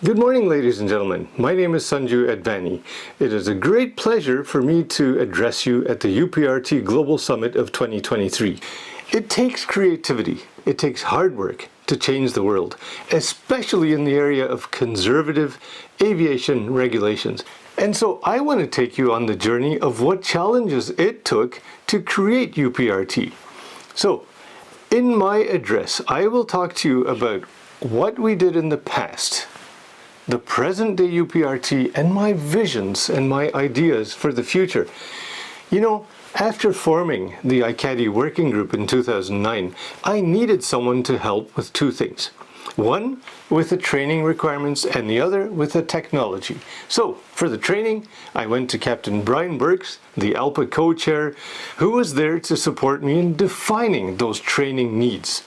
Good morning, ladies and gentlemen. My name is Sunjoo Advani. It is a great pleasure for me to address you at the UPRT Global Summit of 2023. It takes creativity, it takes hard work to change the world, especially in the area of conservative aviation regulations. And so I want to take you on the journey of what challenges it took to create UPRT. So, in my address, I will talk to you about what we did in the past, the present day UPRT, and my visions and my ideas for the future. You know, after forming the ICATEE working group in 2009, I needed someone to help with two things. One with the training requirements and the other with the technology. So for the training, I went to Captain Brian Burks, the ALPA co-chair, who was there to support me in defining those training needs.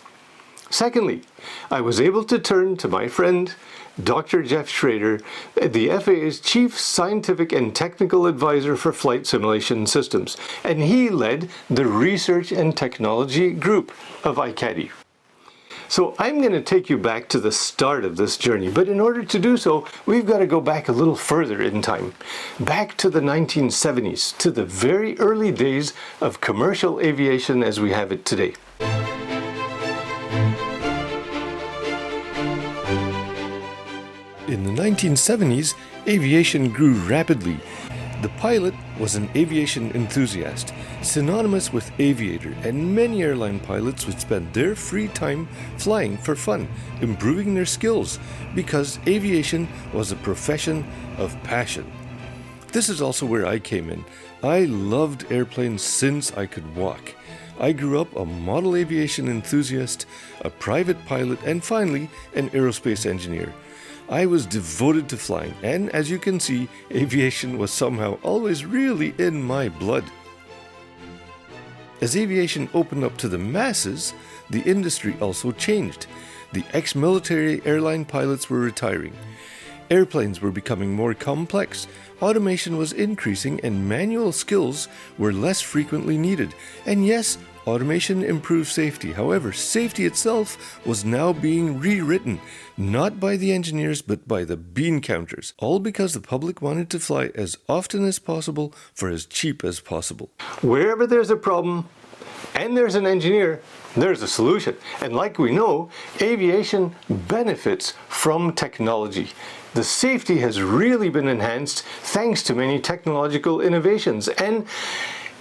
Secondly, I was able to turn to my friend, Dr. Jeff Schrader, the FAA's Chief Scientific and Technical Advisor for Flight Simulation Systems, and he led the Research and Technology Group of ICATEE. So I'm going to take you back to the start of this journey, but in order to do so, we've got to go back a little further in time, back to the 1970s, to the very early days of commercial aviation as we have it today. In the 1970s, aviation grew rapidly. The pilot was an aviation enthusiast, synonymous with aviator, and many airline pilots would spend their free time flying for fun, improving their skills, because aviation was a profession of passion. This is also where I came in. I loved airplanes since I could walk. I grew up a model aviation enthusiast, a private pilot, and finally, an aerospace engineer. I was devoted to flying, and as you can see, aviation was somehow always really in my blood. As aviation opened up to the masses, the industry also changed. The ex-military airline pilots were retiring. Airplanes were becoming more complex, automation was increasing, and manual skills were less frequently needed. And yes, automation improved safety. However, safety itself was now being rewritten, not by the engineers but by the bean counters, all because the public wanted to fly as often as possible for as cheap as possible. Wherever there's a problem and there's an engineer, there's a solution. And like we know, aviation benefits from technology. The safety has really been enhanced thanks to many technological innovations, and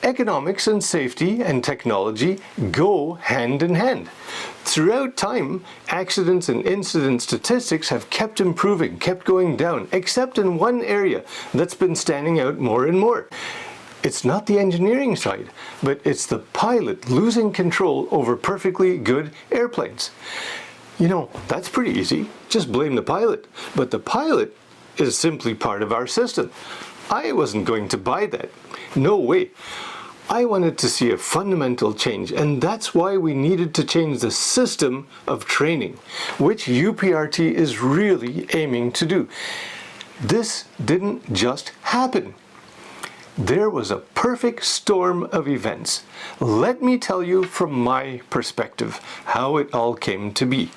economics and safety and technology go hand in hand. Throughout time, accidents and incident statistics have kept improving, kept going down, except in one area that's been standing out more and more. It's not the engineering side, but it's the pilot losing control over perfectly good airplanes. You know, that's pretty easy. Just blame the pilot. But the pilot is simply part of our system. I wasn't going to buy that. No way. I wanted to see a fundamental change, and that's why we needed to change the system of training, which UPRT is really aiming to do. This didn't just happen. There was a perfect storm of events. Let me tell you from my perspective how it all came to be.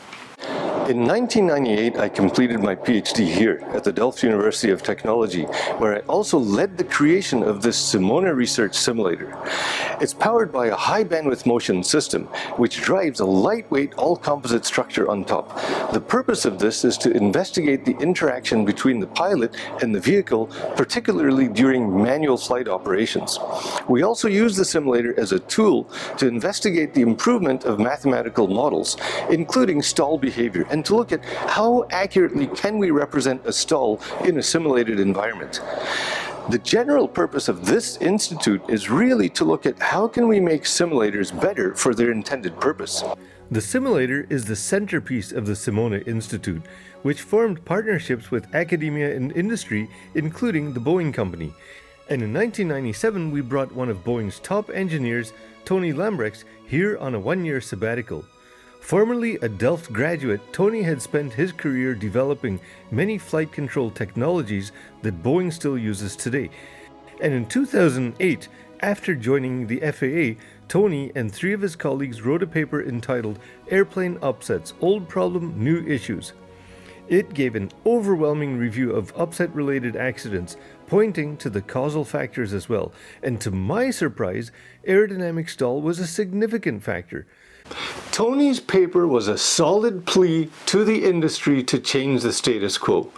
In 1998, I completed my PhD here at the Delft University of Technology, where I also led the creation of this Simona research simulator. It's powered by a high bandwidth motion system, which drives a lightweight all-composite structure on top. The purpose of this is to investigate the interaction between the pilot and the vehicle, particularly during manual flight operations. We also use the simulator as a tool to investigate the improvement of mathematical models, including stall behavior, and to look at how accurately can we represent a stall in a simulated environment. The general purpose of this institute is really to look at how can we make simulators better for their intended purpose. The simulator is the centerpiece of the Simona Institute, which formed partnerships with academia and industry, including the Boeing Company. And in 1997, we brought one of Boeing's top engineers, Tony Lambrechts, here on a one-year sabbatical. Formerly a Delft graduate, Tony had spent his career developing many flight control technologies that Boeing still uses today. And in 2008, after joining the FAA, Tony and 3 of his colleagues wrote a paper entitled Airplane Upsets, Old Problem, New Issues. It gave an overwhelming review of upset-related accidents, pointing to the causal factors as well. And to my surprise, aerodynamic stall was a significant factor. Tony's paper was a solid plea to the industry to change the status quo.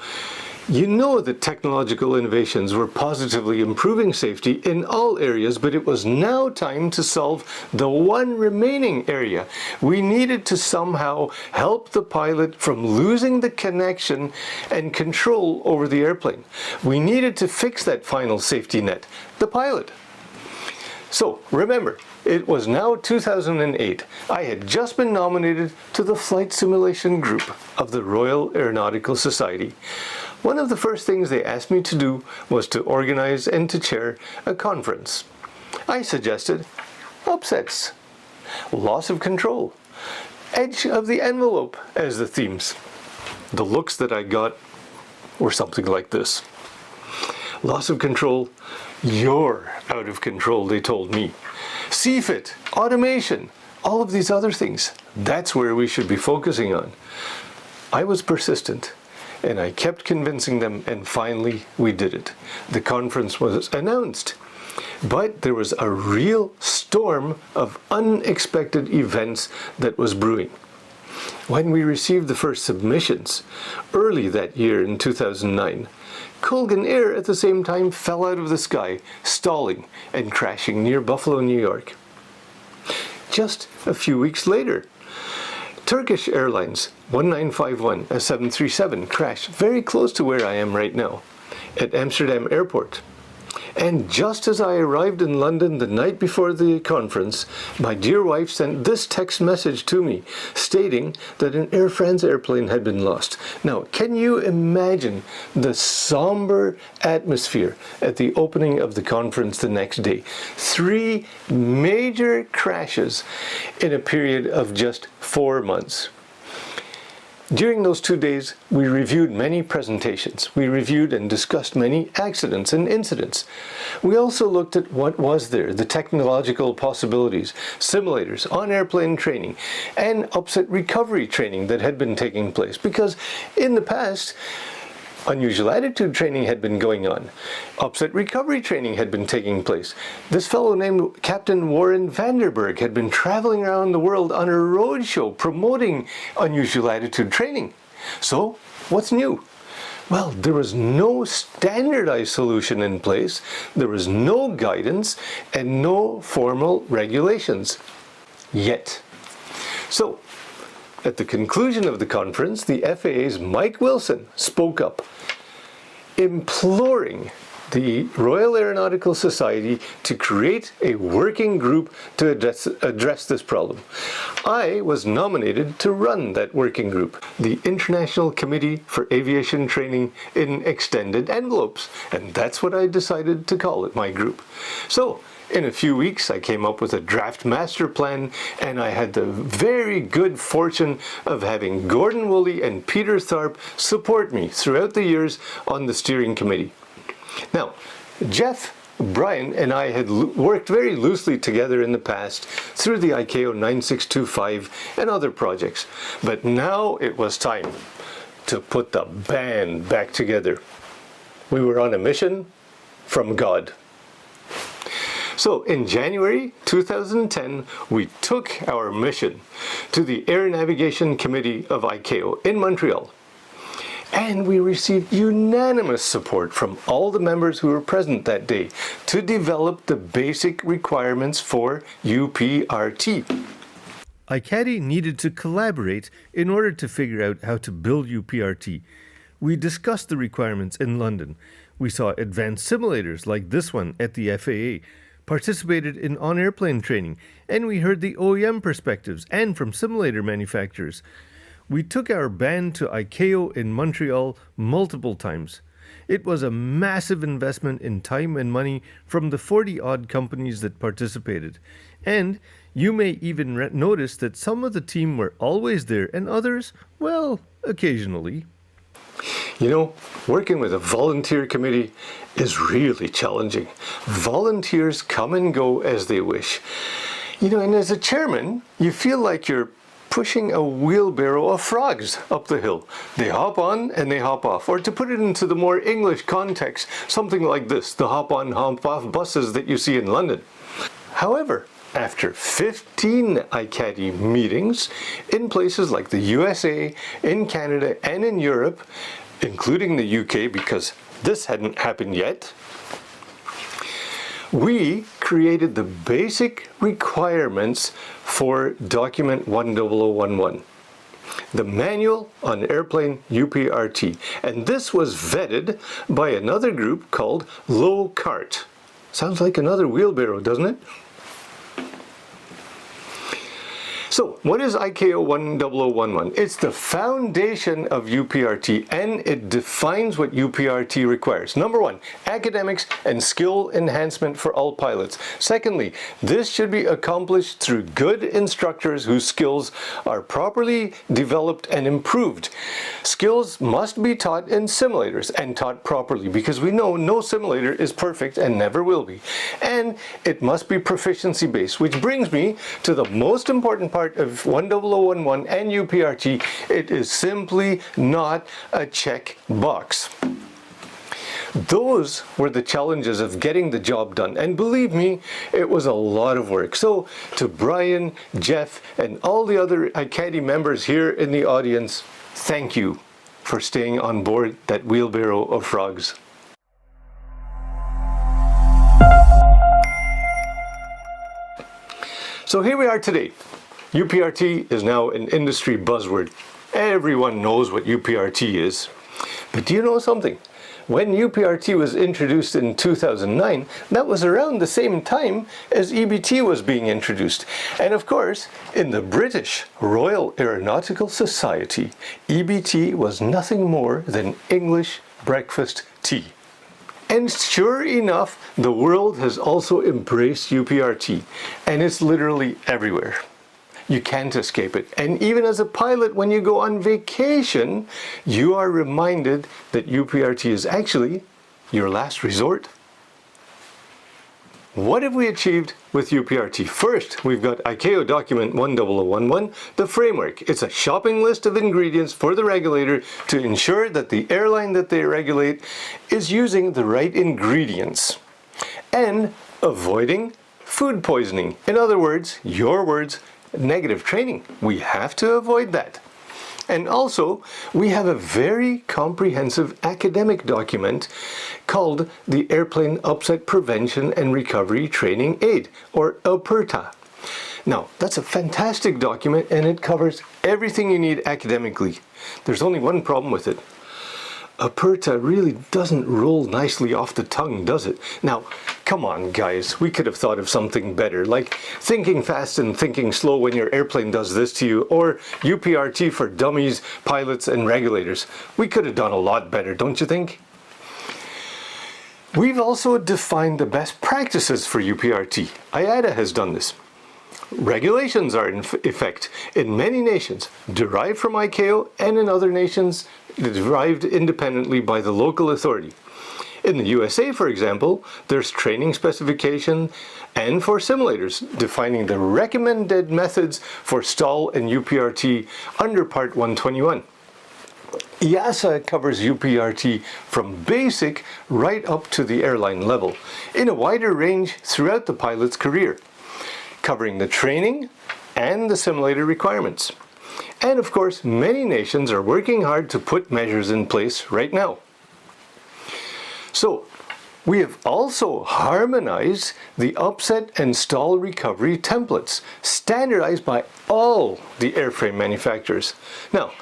You know that technological innovations were positively improving safety in all areas, but it was now time to solve the one remaining area. We needed to somehow help the pilot from losing the connection and control over the airplane. We needed to fix that final safety net, the pilot. So remember, it was now 2008. I had just been nominated to the flight simulation group of the Royal Aeronautical Society. One of the first things they asked me to do was to organize and to chair a conference. I suggested upsets, loss of control, edge of the envelope as the themes. The looks that I got were something like this. Loss of control, you're out of control, they told me. CFIT, automation, all of these other things, that's where we should be focusing on. I was persistent, and I kept convincing them, and finally we did it. The conference was announced, but there was a real storm of unexpected events that was brewing. When we received the first submissions, early that year in 2009, Colgan Air at the same time fell out of the sky, stalling and crashing near Buffalo, New York. Just a few weeks later, Turkish Airlines 1951, a 737, crashed very close to where I am right now, at Amsterdam Airport. And just as I arrived in London the night before the conference, my dear wife sent this text message to me, stating that an Air France airplane had been lost. Now, can you imagine the somber atmosphere at the opening of the conference the next day? 3 major crashes in a period of just 4 months. During those 2 days, we reviewed many presentations. We reviewed and discussed many accidents and incidents. We also looked at what was there, the technological possibilities, simulators, on-airplane training, and upset recovery training that had been taking place. Because in the past, unusual attitude training had been going on. Upset recovery training had been taking place. This fellow named Captain Warren Vanderberg had been traveling around the world on a roadshow promoting unusual attitude training. So, what's new? Well, there was no standardized solution in place, there was no guidance, and no formal regulations. Yet. So, at the conclusion of the conference, the FAA's Mike Wilson spoke up, imploring the Royal Aeronautical Society to create a working group to address this problem. I was nominated to run that working group, the International Committee for Aviation Training in Extended Envelopes, and that's what I decided to call it, my group. So, in a few weeks, I came up with a draft master plan, and I had the very good fortune of having Gordon Woolley and Peter Tharp support me throughout the years on the steering committee. Now, Jeff, Brian, and I had worked very loosely together in the past through the ICAO 9625 and other projects, but now it was time to put the band back together. We were on a mission from God. So in January 2010, we took our mission to the Air Navigation Committee of ICAO in Montreal. And we received unanimous support from all the members who were present that day to develop the basic requirements for UPRT. ICATEE needed to collaborate in order to figure out how to build UPRT. We discussed the requirements in London. We saw advanced simulators like this one at the FAA, participated in on-airplane training, and we heard the OEM perspectives and from simulator manufacturers. We took our band to ICAO in Montreal multiple times. It was a massive investment in time and money from the 40-odd companies that participated. And you may even notice that some of the team were always there and others, well, occasionally. You know, working with a volunteer committee is really challenging. Volunteers come and go as they wish. You know, and as a chairman, you feel like you're pushing a wheelbarrow of frogs up the hill. They hop on and they hop off. Or to put it into the more English context, something like this, the hop-on, hop-off buses that you see in London. However, after 15 ICATEE meetings in places like the USA, in Canada, and in Europe, including the UK because this hadn't happened yet, we created the basic requirements for document 10011, the Manual on Airplane UPRT. And this was vetted by another group called LOC-I. Sounds like another wheelbarrow, doesn't it? So, what is ICAO 10011? It's the foundation of UPRT, and it defines what UPRT requires. Number one, academics and skill enhancement for all pilots. Secondly, this should be accomplished through good instructors whose skills are properly developed and improved. Skills must be taught in simulators and taught properly, because we know no simulator is perfect and never will be. And it must be proficiency based, which brings me to the most important part of 10011 and UPRT. It is simply not a check box. Those were the challenges of getting the job done, and believe me, it was a lot of work. So to Brian, Jeff, and all the other ICATEE members here in the audience, thank you for staying on board that wheelbarrow of frogs. So here we are today. UPRT is now an industry buzzword. Everyone knows what UPRT is. But do you know something? When UPRT was introduced in 2009, that was around the same time as EBT was being introduced. And of course, in the British Royal Aeronautical Society, EBT was nothing more than English breakfast tea. And sure enough, the world has also embraced UPRT, and it's literally everywhere. You can't escape it. And even as a pilot, when you go on vacation, you are reminded that UPRT is actually your last resort. What have we achieved with UPRT? First, we've got ICAO document 10011, the framework. It's a shopping list of ingredients for the regulator to ensure that the airline that they regulate is using the right ingredients and avoiding food poisoning. In other words, your words, negative training. We have to avoid that. And also, we have a very comprehensive academic document called the Airplane Upset Prevention and Recovery Training Aid, or UPRT. Now, that's a fantastic document, and it covers everything you need academically. There's only one problem with it. UPRT really doesn't roll nicely off the tongue, does it? Now, come on guys, we could have thought of something better, like thinking fast and thinking slow when your airplane does this to you, or UPRT for dummies, pilots, and regulators. We could have done a lot better, don't you think? We've also defined the best practices for UPRT. IATA has done this. Regulations are in effect in many nations, derived from ICAO, and in other nations derived independently by the local authority. In the USA, for example, there's training specification and for simulators defining the recommended methods for stall and UPRT under Part 121. EASA covers UPRT from basic right up to the airline level in a wider range throughout the pilot's career, covering the training and the simulator requirements. And of course, many nations are working hard to put measures in place right now. So, we have also harmonized the upset and stall recovery templates, standardized by all the airframe manufacturers. Now,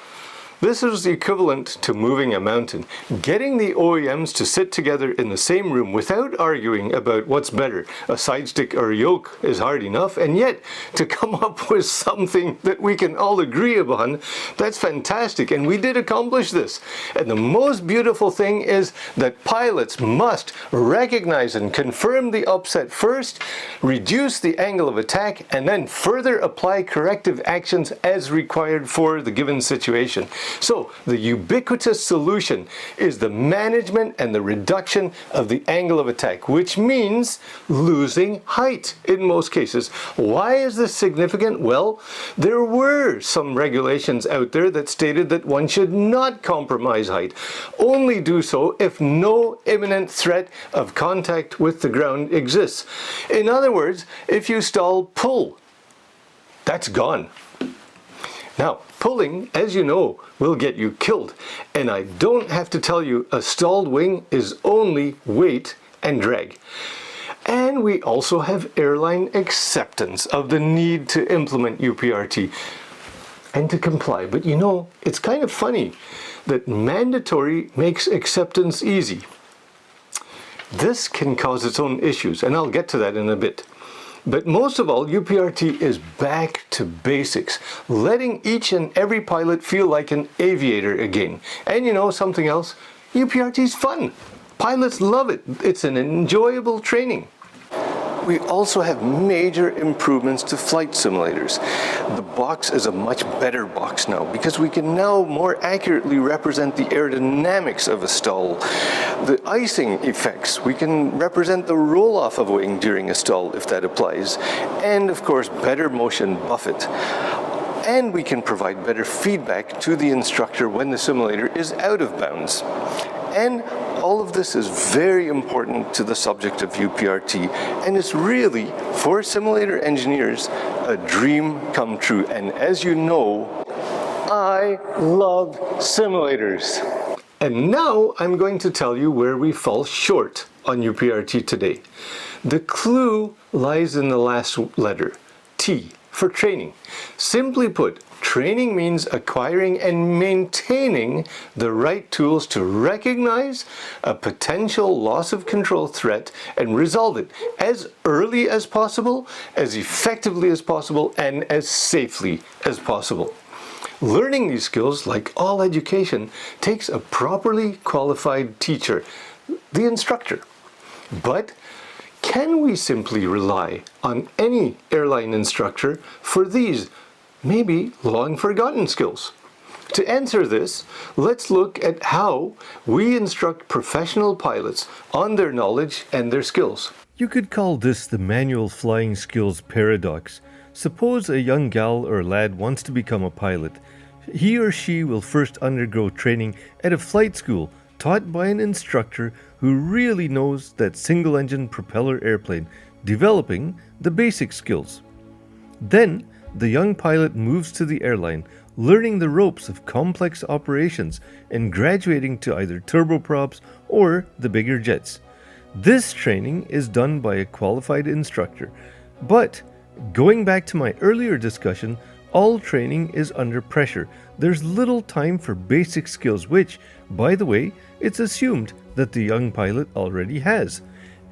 this is the equivalent to moving a mountain. Getting the OEMs to sit together in the same room without arguing about what's better, a side stick or a yoke, is hard enough, and yet to come up with something that we can all agree upon, that's fantastic, and we did accomplish this. And the most beautiful thing is that pilots must recognize and confirm the upset first, reduce the angle of attack, and then further apply corrective actions as required for the given situation. So the ubiquitous solution is the management and the reduction of the angle of attack, which means losing height in most cases. Why is this significant? Well, there were some regulations out there that stated that one should not compromise height. Only do so if no imminent threat of contact with the ground exists. In other words, if you stall, pull. That's gone. Now, pulling, as you know, will get you killed. And I don't have to tell you, a stalled wing is only weight and drag. And we also have airline acceptance of the need to implement UPRT and to comply. But you know, it's kind of funny that mandatory makes acceptance easy. This can cause its own issues, and I'll get to that in a bit. But most of all, UPRT is back to basics, letting each and every pilot feel like an aviator again. And you know something else? UPRT is fun. Pilots love it. It's an enjoyable training. We also have major improvements to flight simulators. The box is a much better box now because we can now more accurately represent the aerodynamics of a stall. The icing effects, we can represent the roll-off of a wing during a stall if that applies. And of course, better motion buffet. And we can provide better feedback to the instructor when the simulator is out of bounds. And all of this is very important to the subject of UPRT, and it's really, for simulator engineers, a dream come true. And as you know, I love simulators. And now I'm going to tell you where we fall short on UPRT today. The clue lies in the last letter, T, for training. Simply put, training means acquiring and maintaining the right tools to recognize a potential loss of control threat and resolve it as early as possible, as effectively as possible, and as safely as possible. Learning these skills, like all education, takes a properly qualified teacher, the instructor. But can we simply rely on any airline instructor for these maybe long-forgotten skills? To answer this, let's look at how we instruct professional pilots on their knowledge and their skills. You could call this the manual flying skills paradox. Suppose a young gal or lad wants to become a pilot. He or she will first undergo training at a flight school taught by an instructor who really knows that single-engine propeller airplane, developing the basic skills. Then, the young pilot moves to the airline, learning the ropes of complex operations and graduating to either turboprops or the bigger jets. This training is done by a qualified instructor. But, going back to my earlier discussion, all training is under pressure. There's little time for basic skills, which, by the way, it's assumed that the young pilot already has.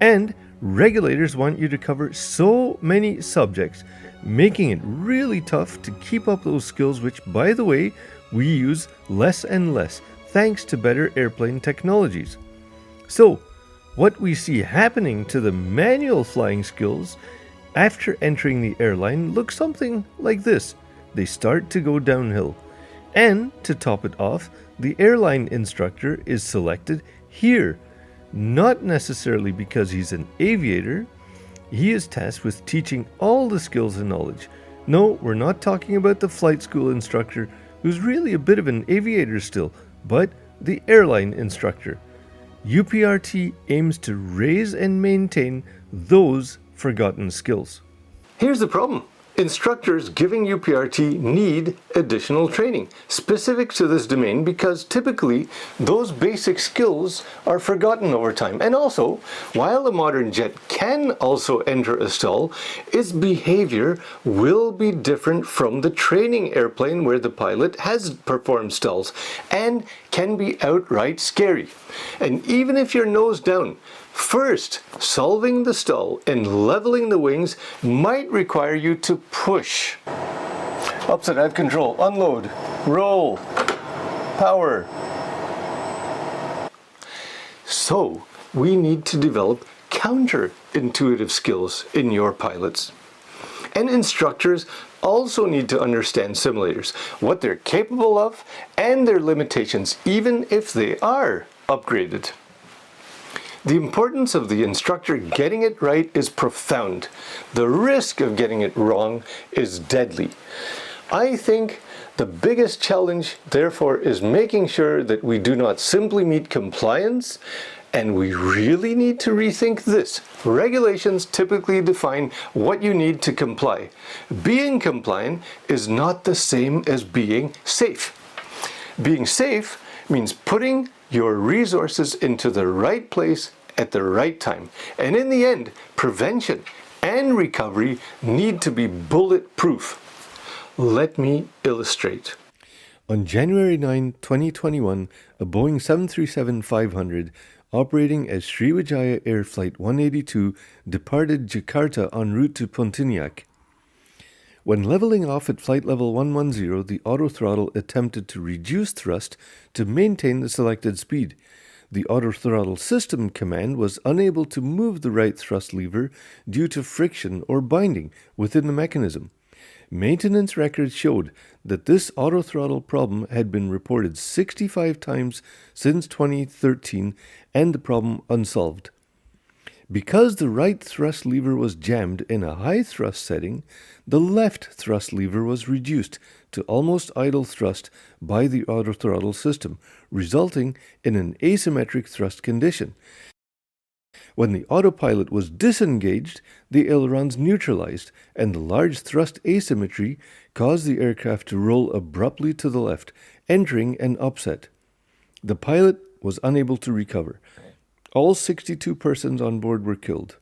And regulators want you to cover so many subjects, making it really tough to keep up those skills, which, by the way, we use less and less thanks to better airplane technologies. So, what we see happening to the manual flying skills after entering the airline looks something like this. They start to go downhill. And to top it off, the airline instructor is selected here, not necessarily because he's an aviator. He is tasked with teaching all the skills and knowledge. No, we're not talking about the flight school instructor, who's really a bit of an aviator still, but the airline instructor. UPRT aims to raise and maintain those forgotten skills. Here's the problem. Instructors giving UPRT need additional training specific to this domain because typically those basic skills are forgotten over time. And also, while a modern jet can also enter a stall, its behavior will be different from the training airplane where the pilot has performed stalls and can be outright scary. And even if you're nose down, first, solving the stall and leveling the wings might require you to push. Upside out control, unload, roll, power. So, we need to develop counterintuitive skills in your pilots. And instructors also need to understand simulators, what they're capable of, and their limitations, even if they are upgraded. The importance of the instructor getting it right is profound. The risk of getting it wrong is deadly. I think the biggest challenge, therefore, is making sure that we do not simply meet compliance, and we really need to rethink this. Regulations typically define what you need to comply. Being compliant is not the same as being safe. Being safe means putting your resources into the right place at the right time. And in the end, prevention and recovery need to be bulletproof. Let me illustrate. On January 9, 2021, a Boeing 737-500 operating as Sriwijaya Air Flight 182 departed Jakarta en route to Pontianak. When leveling off at flight level 110, the autothrottle attempted to reduce thrust to maintain the selected speed. The autothrottle system command was unable to move the right thrust lever due to friction or binding within the mechanism. Maintenance records showed that this autothrottle problem had been reported 65 times since 2013 and the problem unsolved. Because the right thrust lever was jammed in a high thrust setting, the left thrust lever was reduced to almost idle thrust by the autothrottle system, resulting in an asymmetric thrust condition. When the autopilot was disengaged, the ailerons neutralized, and the large thrust asymmetry caused the aircraft to roll abruptly to the left, entering an upset. The pilot was unable to recover. All 62 persons on board were killed.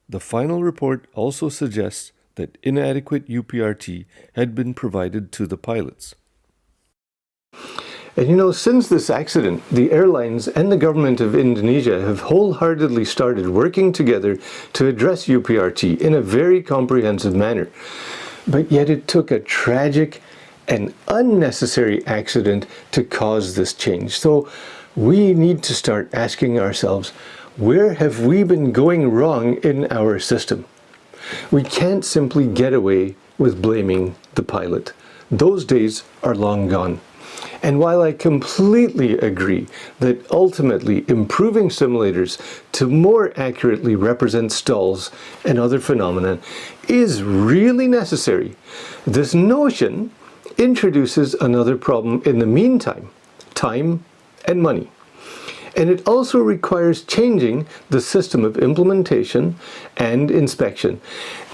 The final report also suggests that inadequate UPRT had been provided to the pilots. And since this accident, the airlines and the government of Indonesia have wholeheartedly started working together to address UPRT in a very comprehensive manner. But yet it took a tragic and unnecessary accident to cause this change. So we need to start asking ourselves, where have we been going wrong in our system? We can't simply get away with blaming the pilot. Those days are long gone. And while I completely agree that ultimately improving simulators to more accurately represent stalls and other phenomena is really necessary, this notion introduces another problem in the meantime: time and money. And it also requires changing the system of implementation and inspection.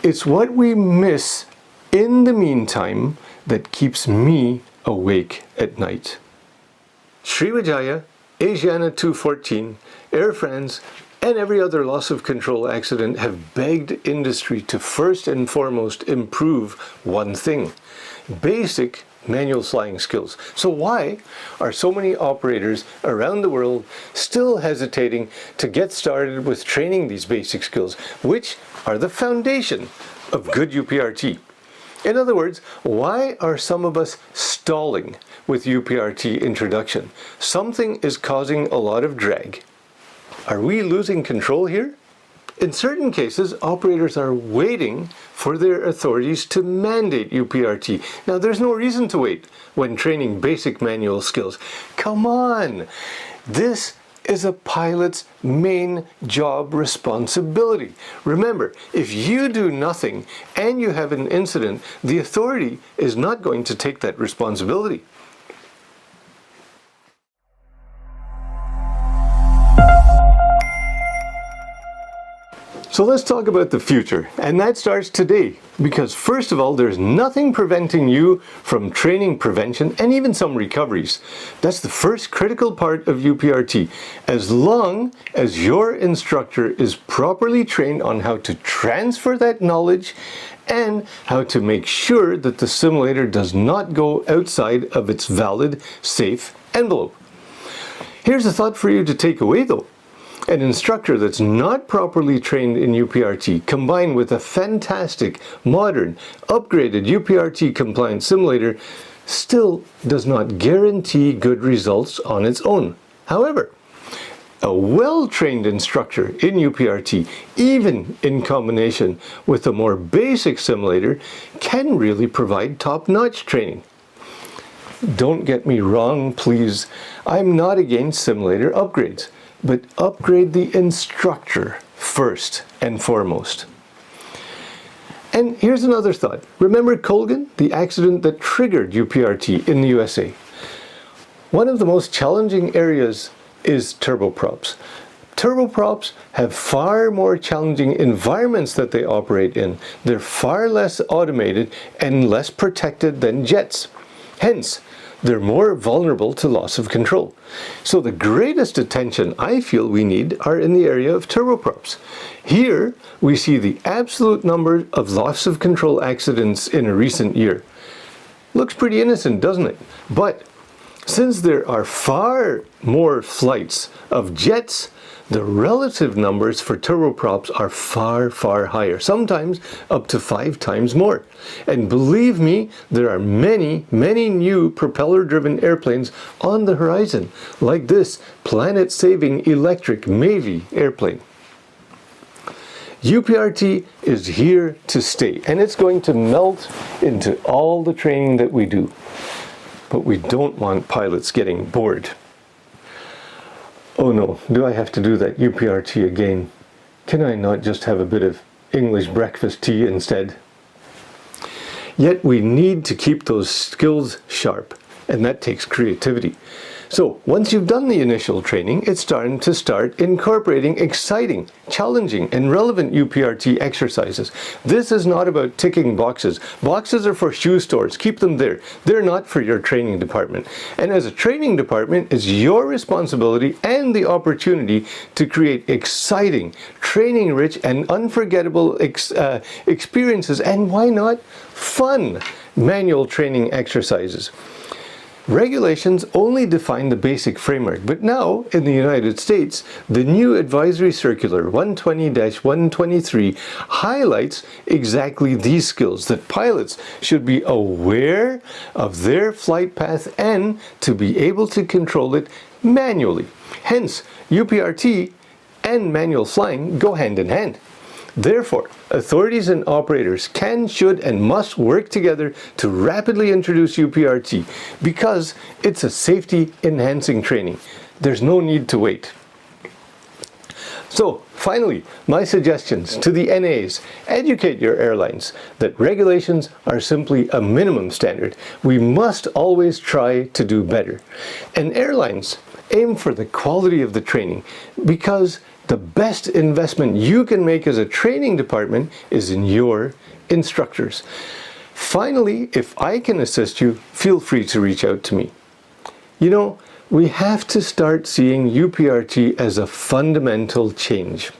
It's what we miss in the meantime that keeps me awake at night. Sriwijaya, Asiana 214, Air France, and every other loss of control accident have begged industry to first and foremost improve one thing: basic manual flying skills. So why are so many operators around the world still hesitating to get started with training these basic skills, which are the foundation of good UPRT? In other words, why are some of us stalling with UPRT introduction? Something is causing a lot of drag. Are we losing control here? In certain cases, operators are waiting for their authorities to mandate UPRT. Now, there's no reason to wait when training basic manual skills. Come on! This is a pilot's main job responsibility. Remember, if you do nothing and you have an incident, the authority is not going to take that responsibility. So let's talk about the future, and that starts today, because first of all, there's nothing preventing you from training prevention and even some recoveries. That's the first critical part of UPRT. As long as your instructor is properly trained on how to transfer that knowledge and how to make sure that the simulator does not go outside of its valid, safe envelope. Here's a thought for you to take away though. An instructor that's not properly trained in UPRT, combined with a fantastic, modern, upgraded UPRT compliant simulator, still does not guarantee good results on its own. However, a well-trained instructor in UPRT, even in combination with a more basic simulator, can really provide top-notch training. Don't get me wrong, please. I'm not against simulator upgrades, but upgrade the instructor first and foremost. And here's another thought. Remember Colgan, the accident that triggered UPRT in the USA? One of the most challenging areas is turboprops. Turboprops have far more challenging environments that they operate in. They're far less automated and less protected than jets. Hence, they're more vulnerable to loss of control. So the greatest attention I feel we need are in the area of turboprops. Here, we see the absolute number of loss of control accidents in a recent year. Looks pretty innocent, doesn't it? But since there are far more flights of jets, the relative numbers for turboprops are far, far higher, sometimes up to 5 times more. And believe me, there are many, many new propeller-driven airplanes on the horizon, like this planet-saving electric Navy airplane. UPRT is here to stay, and it's going to melt into all the training that we do. But we don't want pilots getting bored. Oh no, do I have to do that UPRT again? Can I not just have a bit of English breakfast tea instead? Yet we need to keep those skills sharp, and that takes creativity. So once you've done the initial training, it's time to start incorporating exciting, challenging, and relevant UPRT exercises. This is not about ticking boxes. Boxes are for shoe stores. Keep them there. They're not for your training department. And as a training department, it's your responsibility and the opportunity to create exciting, training-rich, and unforgettable experiences, and why not fun manual training exercises. Regulations only define the basic framework, but now, in the United States, the new Advisory Circular 120-123 highlights exactly these skills, that pilots should be aware of their flight path and to be able to control it manually. Hence, UPRT and manual flying go hand in hand. Therefore, authorities and operators can, should, and must work together to rapidly introduce UPRT because it's a safety-enhancing training. There's no need to wait. So, finally, my suggestions to the NAs: educate your airlines that regulations are simply a minimum standard. We must always try to do better. And airlines, aim for the quality of the training, because the best investment you can make as a training department is in your instructors. Finally, if I can assist you, feel free to reach out to me. You know, we have to start seeing UPRT as a fundamental change.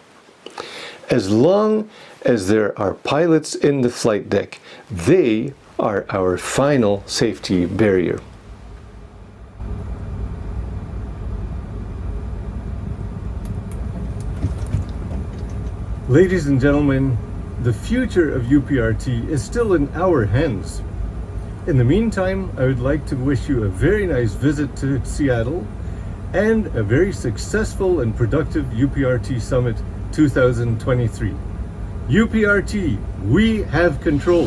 As long as there are pilots in the flight deck, they are our final safety barrier. Ladies and gentlemen, the future of UPRT is still in our hands. In the meantime, I would like to wish you a very nice visit to Seattle and a very successful and productive UPRT Summit 2023. UPRT, we have control.